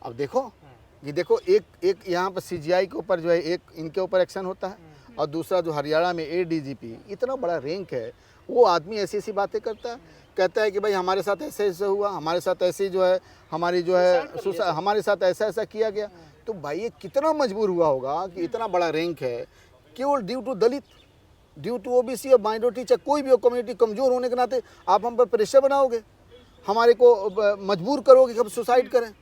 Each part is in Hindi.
अब देखो कि देखो एक यहाँ पर सीजीआई के ऊपर जो है एक इनके ऊपर एक्शन होता है, और दूसरा जो हरियाणा में एडीजीपी, इतना बड़ा रैंक है, वो आदमी ऐसी ऐसी बातें करता है, कहता है कि भाई हमारे साथ ऐसे ऐसे हुआ, हमारे साथ ऐसी जो है हमारी जो है हमारे साथ ऐसा ऐसा किया गया। तो भाई ये कितना मजबूर हुआ होगा कि इतना बड़ा रैंक है, केवल due to Dalit, due to OBC और माइनॉरिटी, चाहे कोई भी हो कम्युनिटी, कमज़ोर होने के नाते आप हम पर प्रेशर बनाओगे, हमारे को मजबूर करोगे कि हम सुसाइड करें।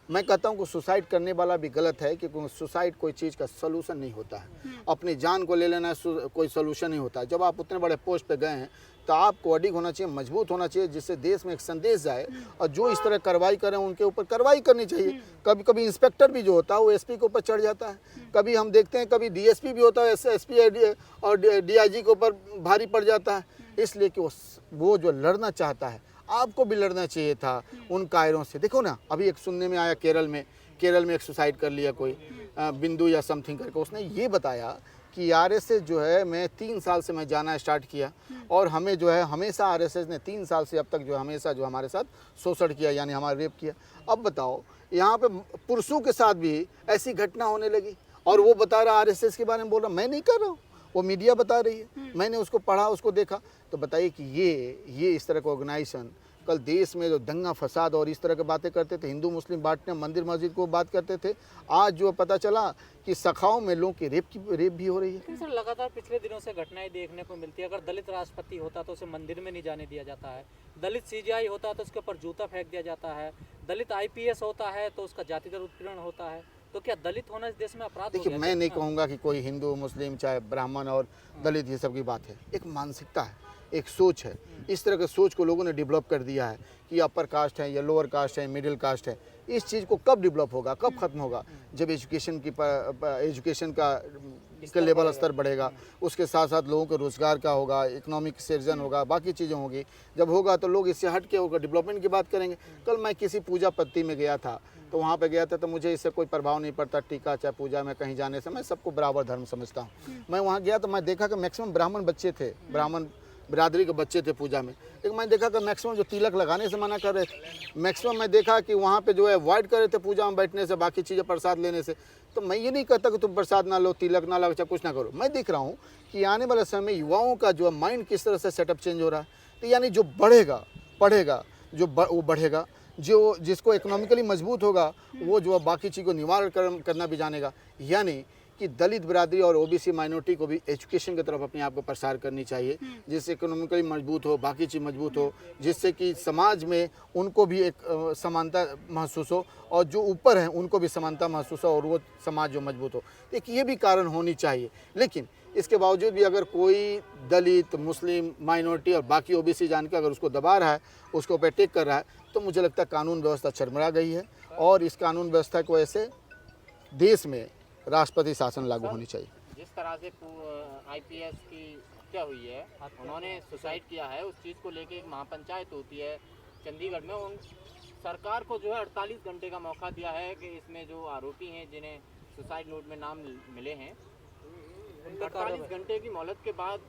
मैं कहता हूँ कि सुसाइड करने वाला भी गलत है, क्योंकि सुसाइड कोई चीज़ का सलूशन नहीं होता है। अपनी जान को ले लेना कोई सलूशन नहीं होता है। जब आप उतने बड़े पोस्ट पे गए हैं तो आपको अडिग होना चाहिए, मजबूत होना चाहिए, जिससे देश में एक संदेश जाए, और जो इस तरह कार्रवाई करें उनके ऊपर कार्रवाई करनी चाहिए। कभी कभी इंस्पेक्टर भी जो होता है वो एसपी के ऊपर चढ़ जाता है, कभी हम देखते हैं कभी डीएसपी भी होता है एसपी और डीआईजी के ऊपर भारी पड़ जाता है, इसलिए कि वो जो लड़ना चाहता है, आपको भी लड़ना चाहिए था उन कायरों से। देखो ना, अभी एक सुनने में आया केरल में एक सुसाइड कर लिया कोई बिंदु या समथिंग करके, उसने ये बताया कि आरएसएस जो है मैं 3 साल से मैं जाना स्टार्ट किया, और हमें जो है हमेशा आरएसएस ने 3 साल से अब तक जो हमेशा जो हमारे साथ शोषण किया, यानी हमारा रेप किया। अब बताओ यहाँ पे पुरुषों के साथ भी ऐसी घटना होने लगी, और वो बता रहा आरएसएस के बारे में बोल रहा, मैं नहीं कर रहा हूँ, वो मीडिया बता रही है, मैंने उसको पढ़ा, उसको देखा। तो बताइए कि ये इस तरह का ऑर्गेनाइजेशन कल देश में जो दंगा फसाद और इस तरह की बातें करते थे, हिंदू मुस्लिम बांटने, मंदिर मस्जिद को बात करते थे, आज जो पता चला कि सखाओं में लोगों की रेप भी हो रही है। सर लगातार पिछले दिनों से घटनाएं देखने को मिलती है। अगर दलित राष्ट्रपति होता तो उसे मंदिर में नहीं जाने दिया जाता है, दलित सीजीआई होता तो उसके ऊपर जूता फेंक दिया जाता है, दलित आईपीएस होता है तो उसका जातिगत उत्पीड़न होता है। तो क्या दलित होना इस देश में अपराध हो गया? देखिए, मैं नहीं कहूँगा कि कोई हिंदू मुस्लिम चाहे ब्राह्मण और दलित ये सब की बात है, एक मानसिकता है, एक सोच है। इस तरह के सोच को लोगों ने डेवलप कर दिया है कि अपर कास्ट है या लोअर कास्ट है, मिडिल कास्ट है। इस चीज़ को कब डेवलप होगा, कब खत्म होगा? जब एजुकेशन का लेवल स्तर बढ़ेगा, उसके साथ साथ लोगों को रोज़गार का होगा, इकोनॉमिक सृजन होगा, बाकी चीज़ें होगी। जब होगा तो लोग इससे हट के होगा डेवलपमेंट की बात करेंगे। कल मैं किसी पूजा पत्ती में गया था, तो वहाँ पे गया था, तो मुझे इससे कोई प्रभाव नहीं पड़ता, टीका चाहे पूजा में कहीं जाने से, मैं सबको बराबर धर्म समझता हूँ। मैं वहाँ गया तो मैं देखा कि मैक्सिमम ब्राह्मण बच्चे थे, ब्राह्मण बिरादरी के बच्चे थे पूजा में। एक मैं देखा कि मैक्सिमम जो तिलक लगाने से मना कर रहे थे, मैक्सिमम मैं देखा कि वहाँ पे जो है अवॉइड कर रहे थे पूजा में बैठने से, बाकी चीज़ें प्रसाद लेने से। तो मैं ये नहीं कहता कि तुम प्रसाद ना लो, तिलक ना लो, चाहे कुछ ना करो। मैं देख रहा हूँ कि आने वाले समय में युवाओं का जो है माइंड किस तरह से सेटअप चेंज हो रहा है। तो यानी जो बढ़ेगा पढ़ेगा, वो बढ़ेगा, जो जिसको इकोनॉमिकली मजबूत होगा वो जो बाकी चीज़ को निवारण करना भी जानेगा। यानी कि दलित बिरादरी और ओबीसी माइनॉरिटी को भी एजुकेशन की तरफ अपने आप को प्रसार करनी चाहिए, जिससे इकोनॉमिकली मजबूत हो, बाकी चीज़ मजबूत हो, जिससे कि समाज में उनको भी एक समानता महसूस हो, और जो ऊपर हैं उनको भी समानता महसूस हो, और वो समाज जो मजबूत हो। एक ये भी कारण होनी चाहिए। लेकिन इसके बावजूद भी अगर कोई दलित, मुस्लिम, माइनॉरिटी और बाकी ओबीसी जान के अगर उसको दबा रहा है, उसको ओवरटेक कर रहा है, तो मुझे लगता है कानून व्यवस्था चरमरा गई है, और इस कानून व्यवस्था को ऐसे देश में राष्ट्रपति शासन लागू होनी चाहिए। जिस तरह से आईपीएस की हत्या हुई है, उन्होंने सुसाइड किया है, उस चीज़ को लेके एक महापंचायत होती है चंडीगढ़ में। उन सरकार को जो है 48 घंटे का मौका दिया है कि इसमें जो आरोपी हैं जिन्हें सुसाइड नोट में नाम मिले हैं, 48 घंटे की मोहलत के बाद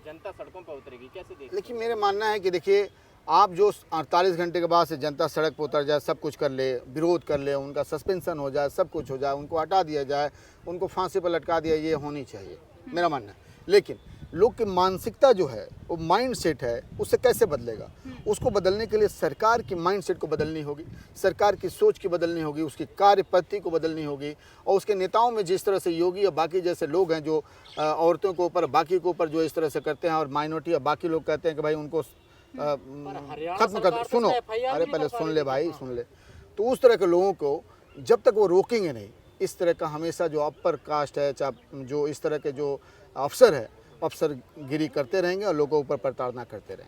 जनता सड़कों पर उतरेगी। कैसे देखिए? लेकिन मेरा मानना है कि देखिए, आप जो 48 घंटे के बाद से जनता सड़क पर उतर जाए, सब कुछ कर ले, विरोध कर ले, उनका सस्पेंशन हो जाए, सब कुछ हो जाए, उनको हटा दिया जाए, उनको फांसी पर लटका दिया, ये होनी चाहिए, मेरा मानना है। लेकिन लोग की मानसिकता जो है, वो माइंड सेट है, उससे कैसे बदलेगा? उसको बदलने के लिए सरकार की माइंड सेट को बदलनी होगी, सरकार की सोच की बदलनी होगी, उसकी कार्य पद्धति को बदलनी होगी, और उसके नेताओं में जिस तरह से योगी और बाकी जैसे लोग हैं जो औरतों के ऊपर, बाकी के ऊपर जो इस तरह से करते हैं, और माइनॉरिटी और बाकी लोग कहते हैं कि भाई उनको खत्म कर। सुनो, अरे पहले सुन ले भाई, सुन ले। तो उस तरह के लोगों को जब तक वो रोकेंगे नहीं, इस तरह का हमेशा जो अपर कास्ट है, चाहे जो इस तरह के जो अफसर है, अफसरगिरी करते रहेंगे और लोगों के ऊपर प्रताड़ना करते रहेंगे।